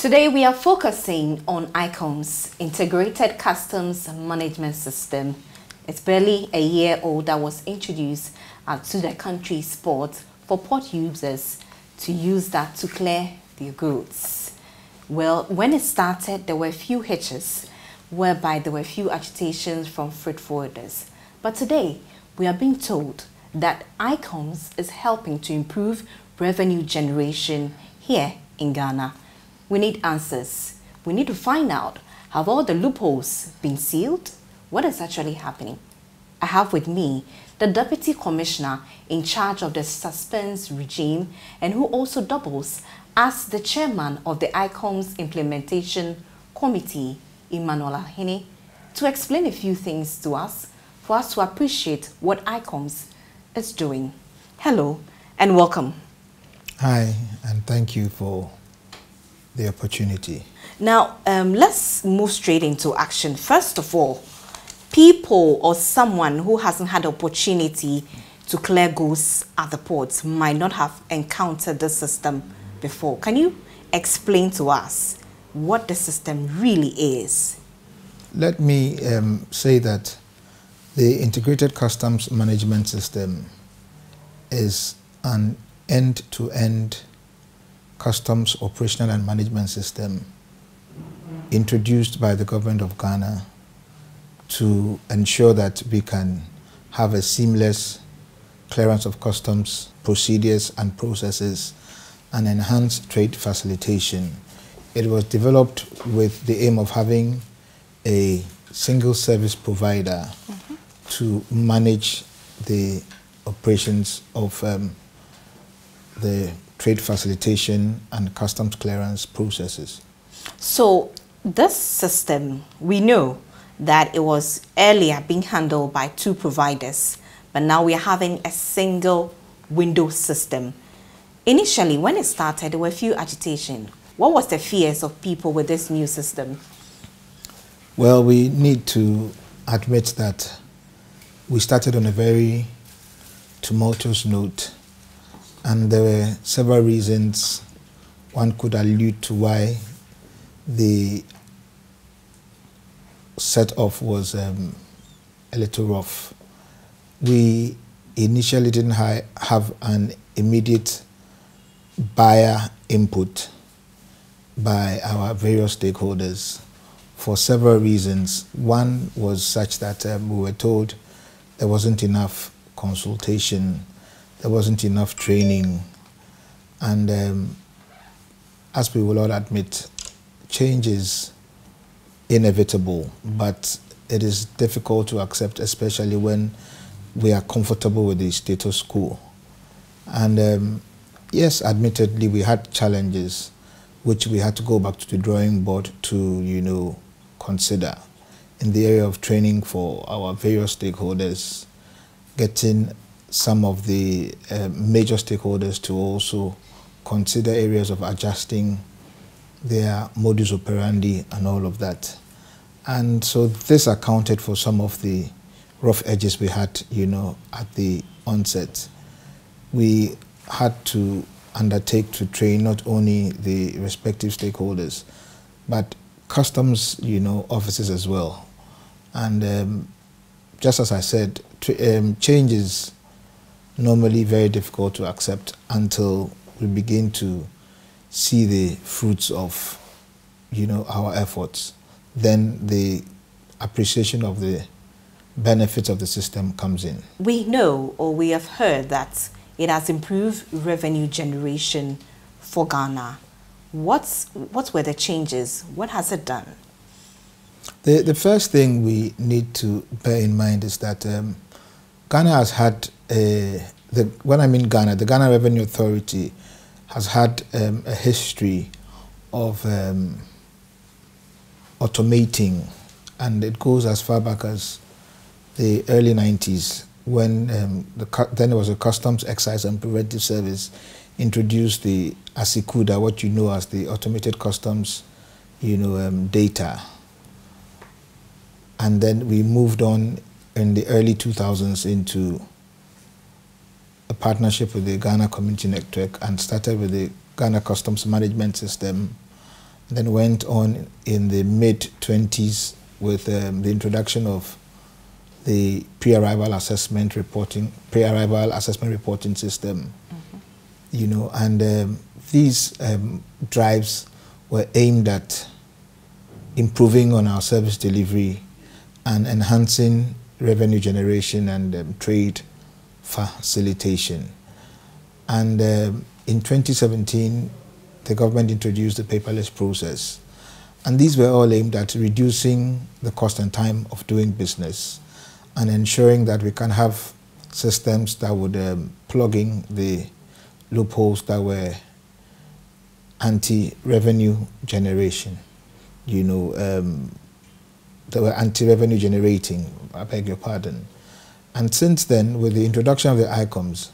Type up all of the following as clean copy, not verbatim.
Today we are focusing on ICUMS, Integrated Customs Management System. It's barely a year old that was introduced to the country's ports for port users to use that to clear their goods. Well, when it started, there were a few hitches, whereby there were a few agitations from freight forwarders. But today, we are being told that ICUMS is helping to improve revenue generation here in Ghana. We need answers. We need to find out, have all the loopholes been sealed? What is actually happening? I have with me the Deputy Commissioner in charge of the suspense regime and who also doubles as the Chairman of the ICUMS Implementation Committee, Emmanuel Ohene, to explain a few things to us for us to appreciate what ICUMS is doing. Hello and welcome. Hi, and thank you for the opportunity. Now, let's move straight into action. First of all, people or someone who hasn't had the opportunity to clear goods at the ports might not have encountered the system before. Can you explain to us what the system really is? Let me say that the Integrated Customs Management System is an end-to-end customs operational and management system introduced by the government of Ghana to ensure that we can have a seamless clearance of customs procedures and processes and enhanced trade facilitation. It was developed with the aim of having a single service provider to manage the operations of the trade facilitation and customs clearance processes. So this system, we know that it was earlier being handled by two providers, but now we are having a single window system. Initially, when it started, there were a few agitation. What was the fears of people with this new system? Well, we need to admit that we started on a very tumultuous note, and there were several reasons one could allude to why the set-off was a little rough. We initially didn't have an immediate buyer input by our various stakeholders for several reasons. One was such that we were told there wasn't enough consultation, there wasn't enough training, and as we will all admit, change is inevitable, but it is difficult to accept, especially when we are comfortable with the status quo. And yes, admittedly, we had challenges which we had to go back to the drawing board to, consider in the area of training for our various stakeholders, getting some of the major stakeholders to also consider areas of adjusting their modus operandi and all of that. And so this accounted for some of the rough edges we had, at the onset. We had to undertake to train not only the respective stakeholders, but customs, offices as well. And just as I said, change is normally very difficult to accept until we begin to see the fruits of, our efforts. Then the appreciation of the benefits of the system comes in. We know, or we have heard, that it has improved revenue generation for Ghana. What were the changes? What has it done? The first thing we need to bear in mind is that Ghana has had, when I mean Ghana, the Ghana Revenue Authority has had a history of automating, and it goes as far back as the early 90s when then there was a Customs, Excise and Preventive Service introduced the ASICUDA, what you know as the Automated Customs data. And then we moved on in the early 2000s into a partnership with the Ghana Community Network and started with the Ghana Customs Management System. then went on in the mid-20s with the introduction of the pre-arrival assessment reporting system. You know, and these drives were aimed at improving on our service delivery and enhancing revenue generation and trade facilitation. And in 2017, the government introduced the paperless process. And these were all aimed at reducing the cost and time of doing business and ensuring that we can have systems that would plug in the loopholes that were anti-revenue generation, you know, that were anti-revenue generating, I beg your pardon. And since then, with the introduction of the ICUMS,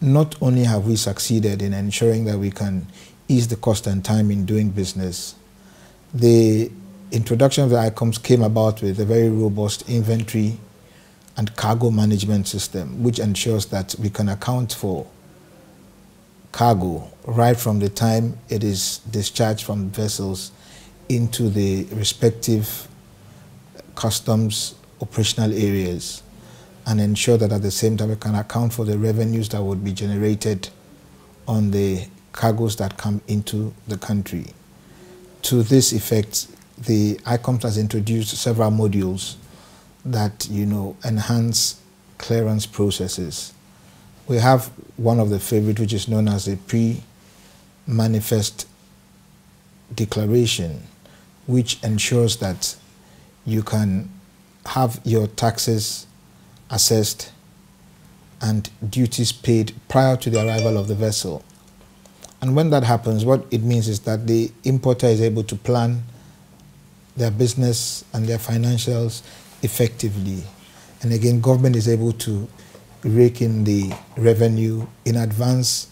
not only have we succeeded in ensuring that we can ease the cost and time in doing business, the introduction of the ICUMS came about with a very robust inventory and cargo management system, which ensures that we can account for cargo right from the time it is discharged from vessels into the respective customs operational areas, and ensure that at the same time we can account for the revenues that would be generated on the cargoes that come into the country. To this effect, the ICUMS has introduced several modules that, you know, enhance clearance processes. We have one of the favorite, which is known as a pre-manifest declaration, which ensures that you can have your taxes assessed and duties paid prior to the arrival of the vessel. And when that happens, what it means is that the importer is able to plan their business and their financials effectively. And again, government is able to rake in the revenue in advance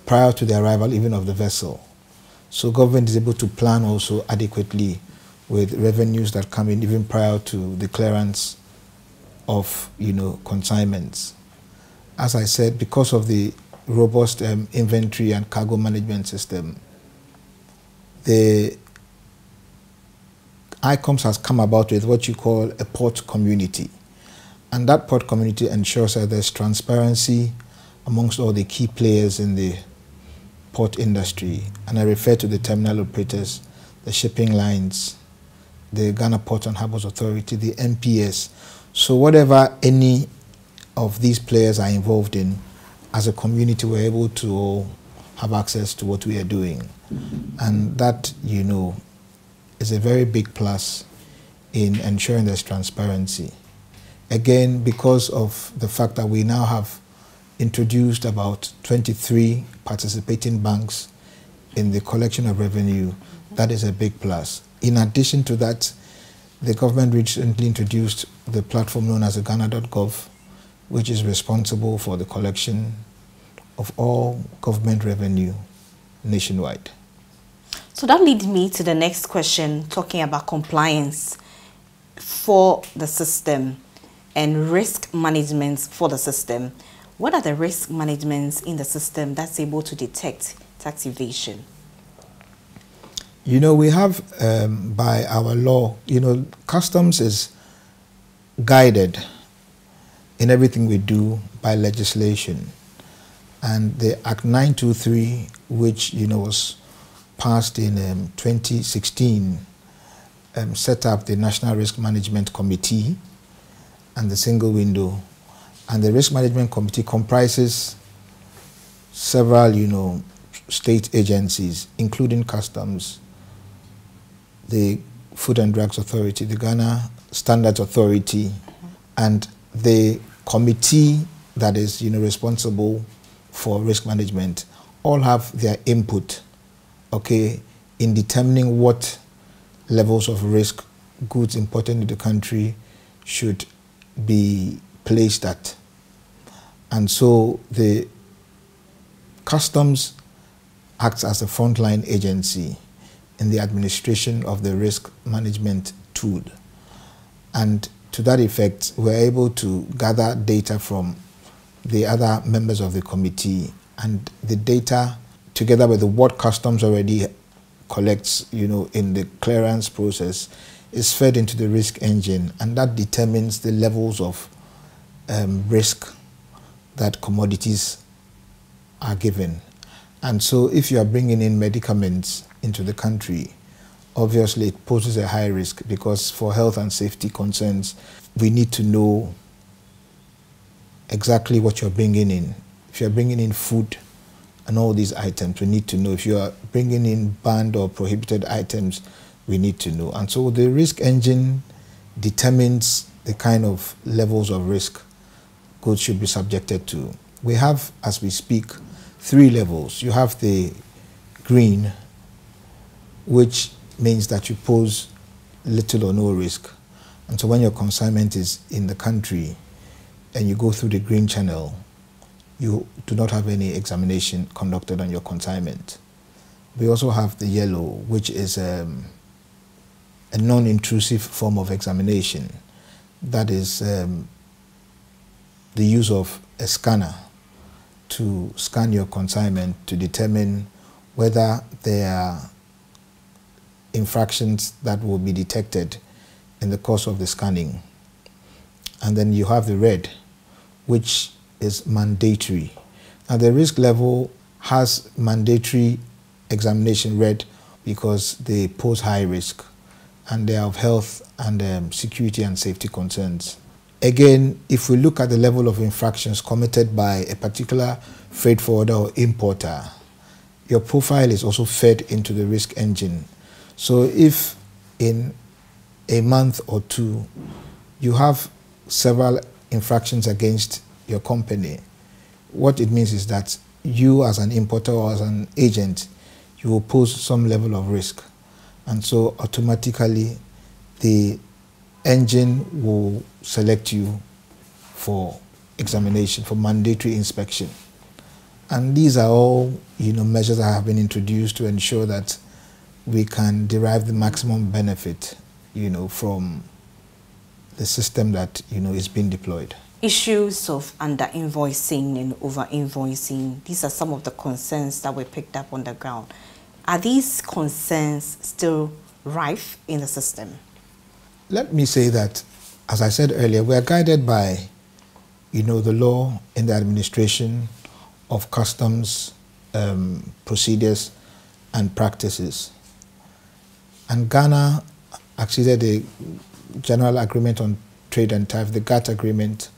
prior to the arrival even of the vessel. So government is able to plan also adequately with revenues that come in even prior to the clearance of, you know, consignments. As I said, because of the robust inventory and cargo management system, the ICUMS has come about with what you call a port community. And that port community ensures that there's transparency amongst all the key players in the port industry. And I refer to the terminal operators, the shipping lines, the Ghana Ports and Harbours Authority, the NPS. So whatever any of these players are involved in, as a community, we're able to all have access to what we are doing. And that, you know, is a very big plus in ensuring there's transparency. Again, because of the fact that we now have introduced about 23 participating banks in the collection of revenue, that is a big plus. In addition to that, the government recently introduced the platform known as the Ghana.gov, which is responsible for the collection of all government revenue nationwide. So that leads me to the next question, talking about compliance for the system and risk management for the system. What are the risk managements in the system that's able to detect tax evasion? You know, we have, by our law, you know, customs is guided in everything we do by legislation. And the Act 923, which, you know, was passed in 2016, set up the National Risk Management Committee and the single window. And the Risk Management Committee comprises several, you know, state agencies, including customs, the Food and Drugs Authority, the Ghana Standards Authority, and the committee that is, you know, responsible for risk management, all have their input, okay, in determining what levels of risk goods imported into the country should be placed at. And so the customs acts as a frontline agency in the administration of the risk management tool. And to that effect, we're able to gather data from the other members of the committee, and the data, together with what customs already collects, in the clearance process is fed into the risk engine, and that determines the levels of risk that commodities are given. And so if you are bringing in medicaments into the country, obviously it poses a high risk, because for health and safety concerns, we need to know exactly what you're bringing in. If you're bringing in food and all these items, we need to know. If you are bringing in banned or prohibited items, we need to know. And so the risk engine determines the kind of levels of risk goods should be subjected to. We have, as we speak, 3 levels. You have the green, which means that you pose little or no risk. And so when your consignment is in the country and you go through the green channel, you do not have any examination conducted on your consignment. We also have the yellow, which is a non-intrusive form of examination. That is the use of a scanner to scan your consignment to determine whether there are infractions that will be detected in the course of the scanning. And then you have the red, which is mandatory. Now the risk level has mandatory examination red because they pose high risk and they are of health and security and safety concerns. Again, if we look at the level of infractions committed by a particular freight forwarder or importer, your profile is also fed into the risk engine. So if in a month or 2 you have several infractions against your company, what it means is that you as an importer or as an agent, you will pose some level of risk. And so automatically the engine will select you for examination, for mandatory inspection. And these are all measures that have been introduced to ensure that we can derive the maximum benefit from the system that is being deployed. Issues of under-invoicing and over-invoicing, these are some of the concerns that were picked up on the ground. Are these concerns still rife in the system? Let me say that, as I said earlier, we are guided by the law in the administration of customs procedures and practices. And Ghana acceded the General Agreement on Trade and Tariff, the GATT agreement,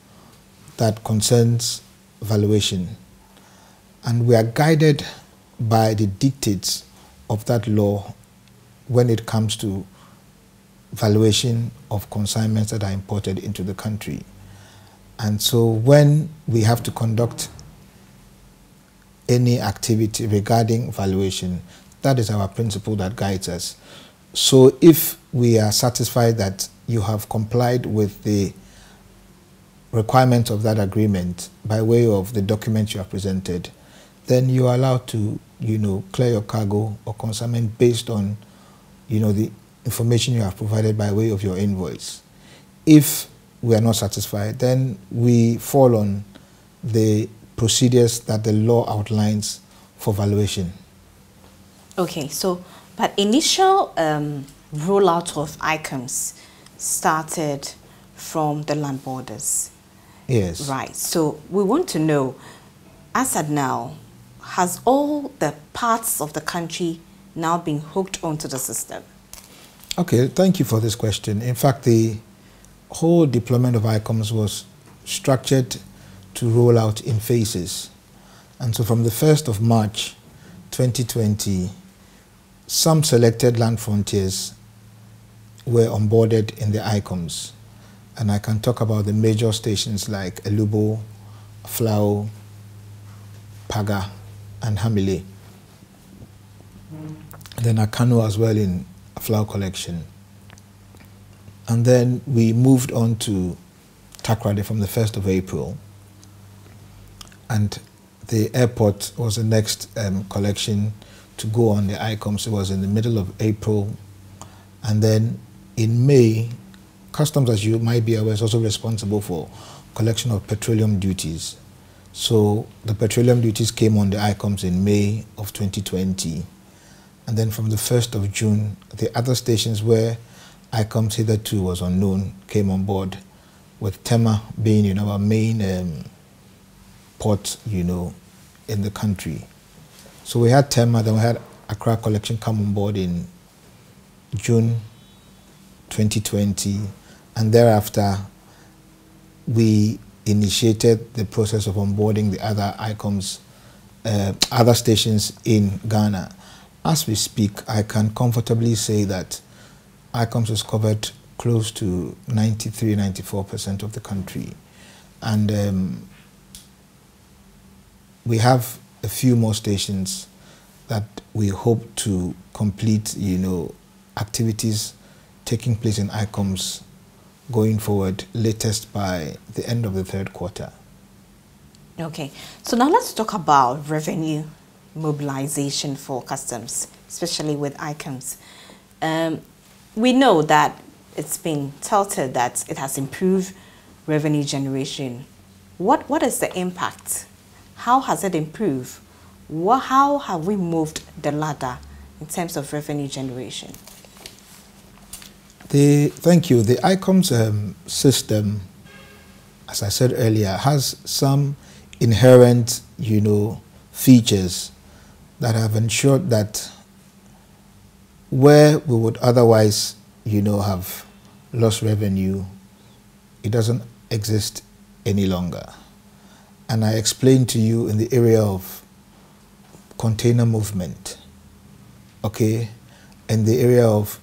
that concerns valuation. And we are guided by the dictates of that law when it comes to valuation of consignments that are imported into the country. And so when we have to conduct any activity regarding valuation, that is our principle that guides us. So if we are satisfied that you have complied with the requirements of that agreement by way of the documents you have presented, then you are allowed to, clear your cargo or consignment based on, the information you have provided by way of your invoice. If we are not satisfied, then we fall on the procedures that the law outlines for valuation. Okay, so, but initial rollout of ICUMS started from the land borders. Yes. Right, so we want to know, as at now, has all the parts of the country now been hooked onto the system? Okay, thank you for this question. In fact, the whole deployment of ICUMS was structured to roll out in phases. And so from the 1st of March 2020, some selected land frontiers were onboarded in the ICUMS. And I can talk about the major stations like Elubo, Flao, Paga, and Hamile. Then Akano as well in Flao collection. And then we moved on to Takoradi from the 1st of April. And the airport was the next collection to go on the ICUMS. It was in the middle of April. And then in May, Customs, as you might be aware, is also responsible for collection of petroleum duties. So the petroleum duties came on the ICUMS in May of 2020. And then from the 1st of June, the other stations where ICUMS hitherto was unknown came on board, with Tema being our main port, in the country. So we had Tema, then we had Accra Collection come on board in June 2020, and thereafter we initiated the process of onboarding the other ICUMS, other stations in Ghana. As we speak, I can comfortably say that ICUMS has covered close to 93–94% of the country, and we have a few more stations that we hope to complete, activities taking place in ICUMS going forward, latest by the end of the third quarter. Okay, so now let's talk about revenue mobilization for customs, especially with ICUMS. We know that it's been touted that it has improved revenue generation. What is the impact? How has it improved? How have we moved the ladder in terms of revenue generation? Thank you. The ICUMS system, as I said earlier, has some inherent, features that have ensured that where we would otherwise, have lost revenue, it doesn't exist any longer. And I explained to you in the area of container movement, okay, and the area of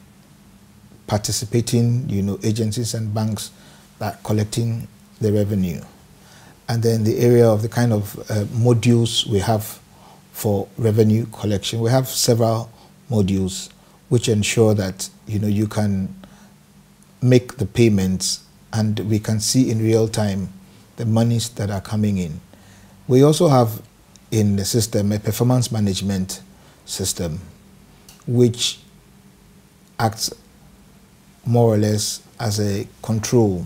participating, agencies and banks that are collecting the revenue. And then the area of the kind of modules we have for revenue collection. We have several modules which ensure that, you can make the payments and we can see in real time the monies that are coming in. We also have in the system a performance management system which acts more or less as a control,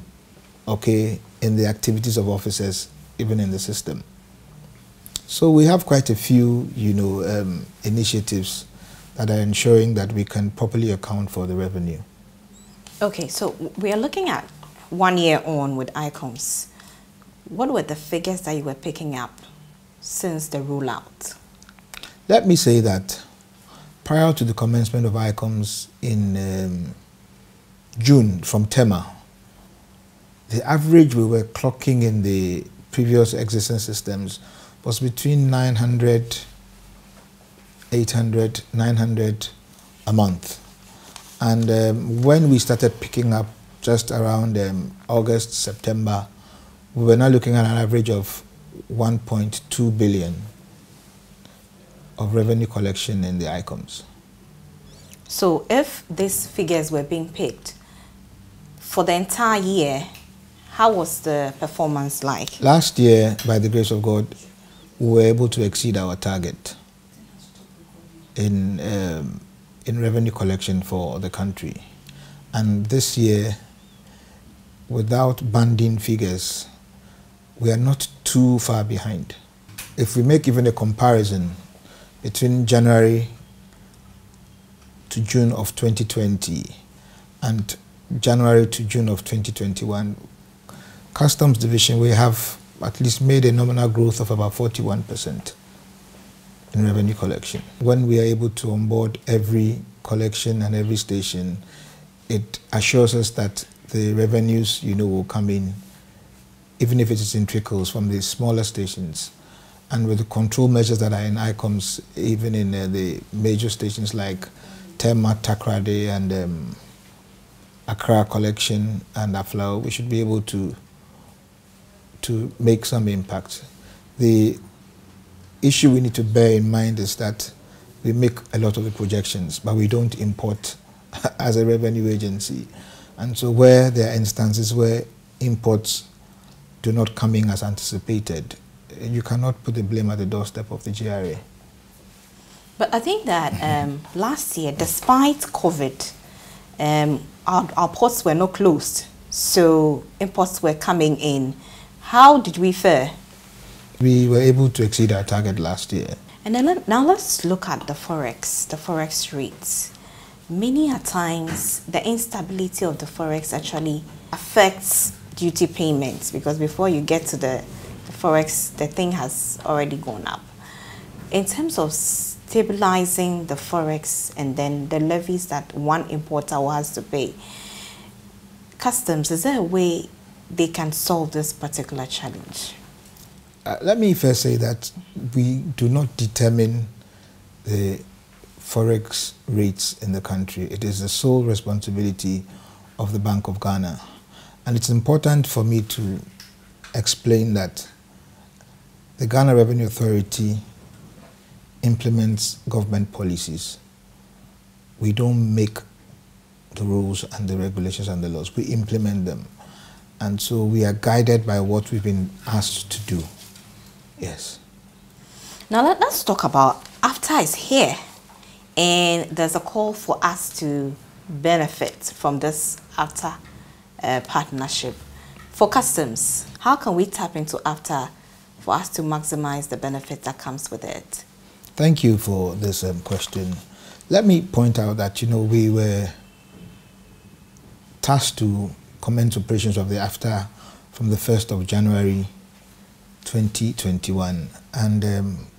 okay, in the activities of officers, even in the system. So we have quite a few, initiatives that are ensuring that we can properly account for the revenue. Okay, so we are looking at 1 year on with ICUMS. What were the figures that you were picking up since the rollout? Let me say that prior to the commencement of ICUMS in June from Tema, the average we were clocking in the previous existing systems was between 900, 800, 900 a month. And when we started picking up just around August, September, we were now looking at an average of 1.2 billion of revenue collection in the ICUMS. So if these figures were being picked for the entire year, how was the performance like? Last year, by the grace of God, we were able to exceed our target in revenue collection for the country. And this year, without banding figures, we are not too far behind. If we make even a comparison between January to June of 2020 and January to June of 2021, Customs Division, we have at least made a nominal growth of about 41% in revenue collection. When we are able to onboard every collection and every station, it assures us that the revenues, will come in, even if it is in trickles from the smaller stations. And with the control measures that are in ICUMS, even in the major stations like Tema, Takrade, and Accra Collection and Aflao, we should be able to make some impact. The issue we need to bear in mind is that we make a lot of the projections, but we don't import as a revenue agency. And so where there are instances where imports do not come in as anticipated, you cannot put the blame at the doorstep of the GRA. But I think that last year, despite COVID, our ports were not closed, so imports were coming in. How did we fare? We were able to exceed our target last year. And then now let's look at the forex rates. Many a times, the instability of the forex actually affects duty payments, because before you get to the forex, the thing has already gone up. In terms of stabilizing the forex and then the levies that one importer has to pay, customs, is there a way they can solve this particular challenge? Let me first say that we do not determine the forex rates in the country. It is the sole responsibility of the Bank of Ghana. And it's important for me to explain that the Ghana Revenue Authority implements government policies. We don't make the rules and the regulations and the laws. We implement them. And so we are guided by what we've been asked to do. Yes. Now let's talk about AFTA is here, and there's a call for us to benefit from this AFTA partnership. For customs, how can we tap into AFTA for us to maximize the benefit that comes with it? Thank you for this question. Let me point out that, we were tasked to commence operations of the AFTA from the 1st of January 2021, and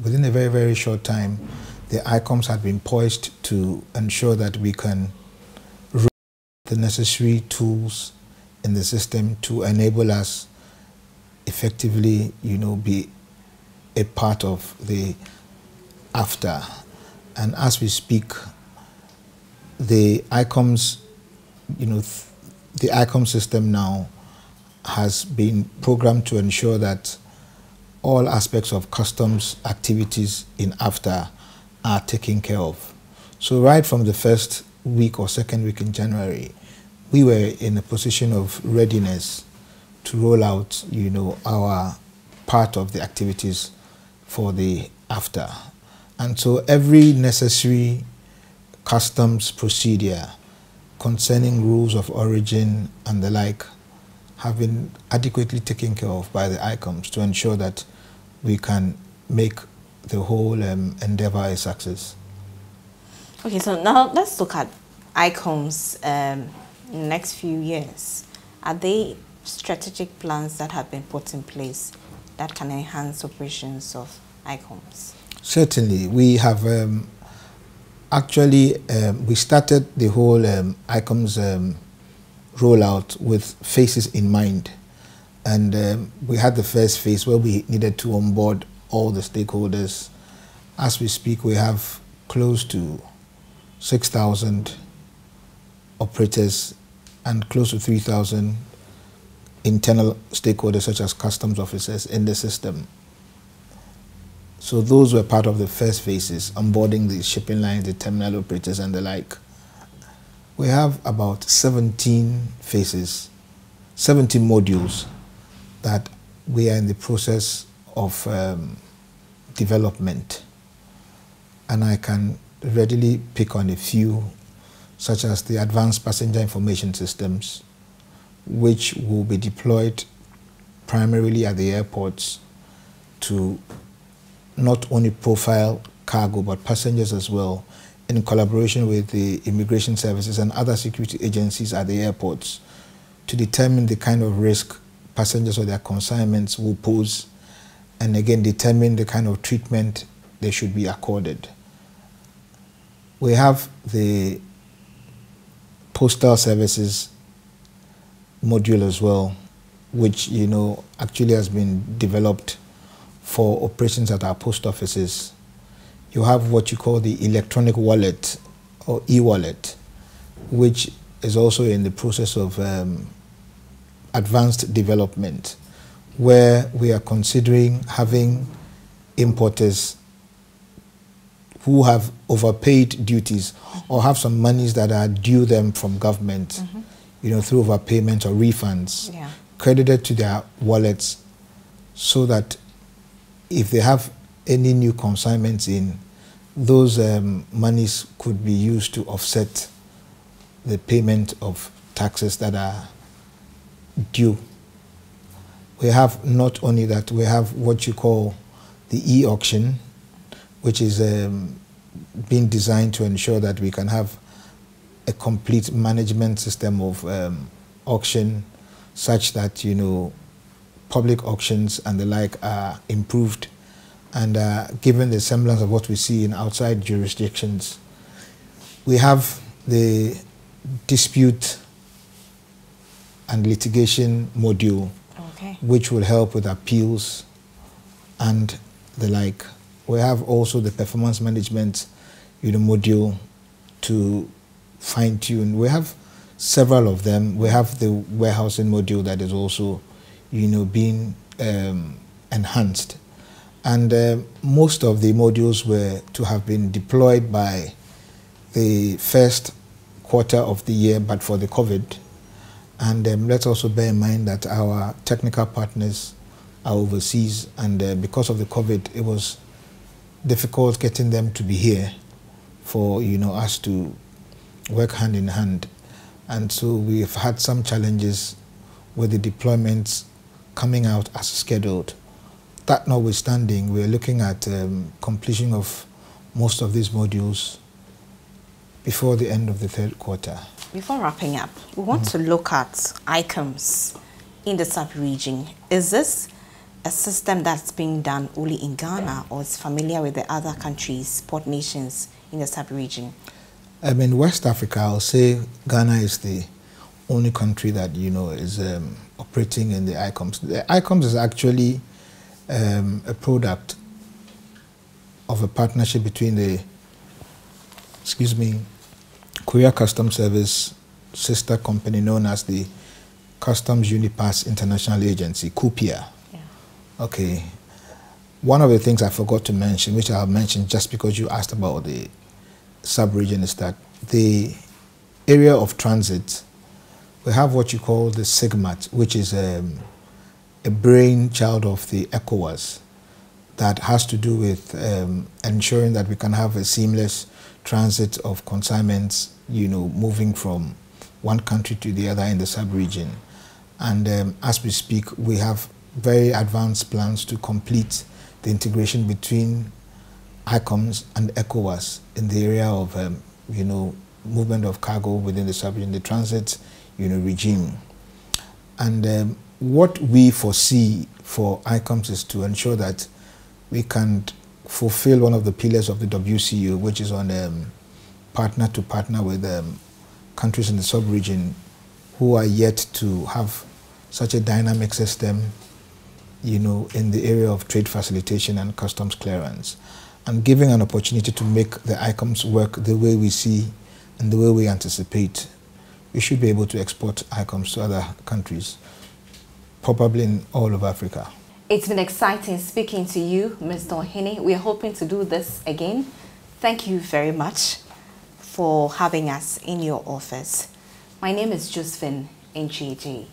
within a very, very short time, the ICUMS had been poised to ensure that we can roll the necessary tools in the system to enable us effectively, be a part of the AFTA. And as we speak, the ICUMS, the ICUMS system now has been programmed to ensure that all aspects of customs activities in AFTA are taken care of. So right from the first week or second week in January, we were in a position of readiness to roll out, our part of the activities for the AFTA. And so every necessary customs procedure concerning rules of origin and the like have been adequately taken care of by the ICUMS to ensure that we can make the whole endeavor a success. Okay, so now let's look at ICUMS in the next few years. Are they strategic plans that have been put in place that can enhance operations of ICUMS? Certainly. We have we started the whole ICUMS rollout with phases in mind. And we had the first phase where we needed to onboard all the stakeholders. As we speak, we have close to 6,000 operators and close to 3,000 internal stakeholders such as customs officers in the system. So those were part of the first phases, onboarding the shipping lines, the terminal operators and the like. We have about 17 phases, 17 modules that we are in the process of development. And I can readily pick on a few, such as the advanced passenger information systems, which will be deployed primarily at the airports to not only profile cargo but passengers as well, in collaboration with the immigration services and other security agencies at the airports to determine the kind of risk passengers or their consignments will pose, and again determine the kind of treatment they should be accorded. We have the postal services module as well, which actually has been developed for operations at our post offices. You have what you call the electronic wallet or e-wallet, which is also in the process of advanced development, where we are considering having importers who have overpaid duties or have some monies that are due them from government, through overpayment or refunds, credited to their wallets, so that if they have any new consignments in, those monies could be used to offset the payment of taxes that are due. We have not only that, we have what you call the e-auction, which is being designed to ensure that we can have a complete management system of auction, such that, you know, public auctions and the like are improved, and given the semblance of what we see in outside jurisdictions. We have the dispute and litigation module, okay, which will help with appeals and the like. We have also the performance management, you know, module to fine-tune. We have several of them. We have the warehousing module that is also, you know, being enhanced. And most of the modules were to have been deployed by the first quarter of the year, but for the COVID. And let's also bear in mind that our technical partners are overseas, and because of the COVID, it was difficult getting them to be here for, you know, us to work hand in hand. And so we've had some challenges with the deployments coming out as scheduled. That notwithstanding, we're looking at completion of most of these modules before the end of the third quarter. Before wrapping up, we want to look at ICUMS in the sub-region. Is this a system that's being done only in Ghana, or is familiar with the other countries, port nations in the sub-region? In West Africa, I'll say Ghana is the only country that, you know, is operating in the ICUMS. The ICUMS is actually a product of a partnership between the, Korea Customs Service sister company known as the Customs Unipass International Agency, KUPIA. Yeah. Okay. One of the things I forgot to mention, which I'll mention just because you asked about the sub-region, is that the area of transit, we have what you call the SIGMAT, which is a brainchild of the ECOWAS that has to do with ensuring that we can have a seamless transit of consignments, you know, moving from one country to the other in the sub-region. And as we speak, we have very advanced plans to complete the integration between ICUMS and ECOWAS in the area of, you know, movement of cargo within the sub-region, the transit, you know, regime. And what we foresee for ICUMS is to ensure that we can fulfill one of the pillars of the WCU, which is on partner to partner with countries in the sub-region who are yet to have such a dynamic system, you know, in the area of trade facilitation and customs clearance, and giving an opportunity to make the ICUMS work the way we see and the way we anticipate. We should be able to export ICUMS to other countries, probably in all of Africa. It's been exciting speaking to you, Mr. Ohene. We are hoping to do this again. Thank you very much for having us in your office. My name is Josephine Nchiji.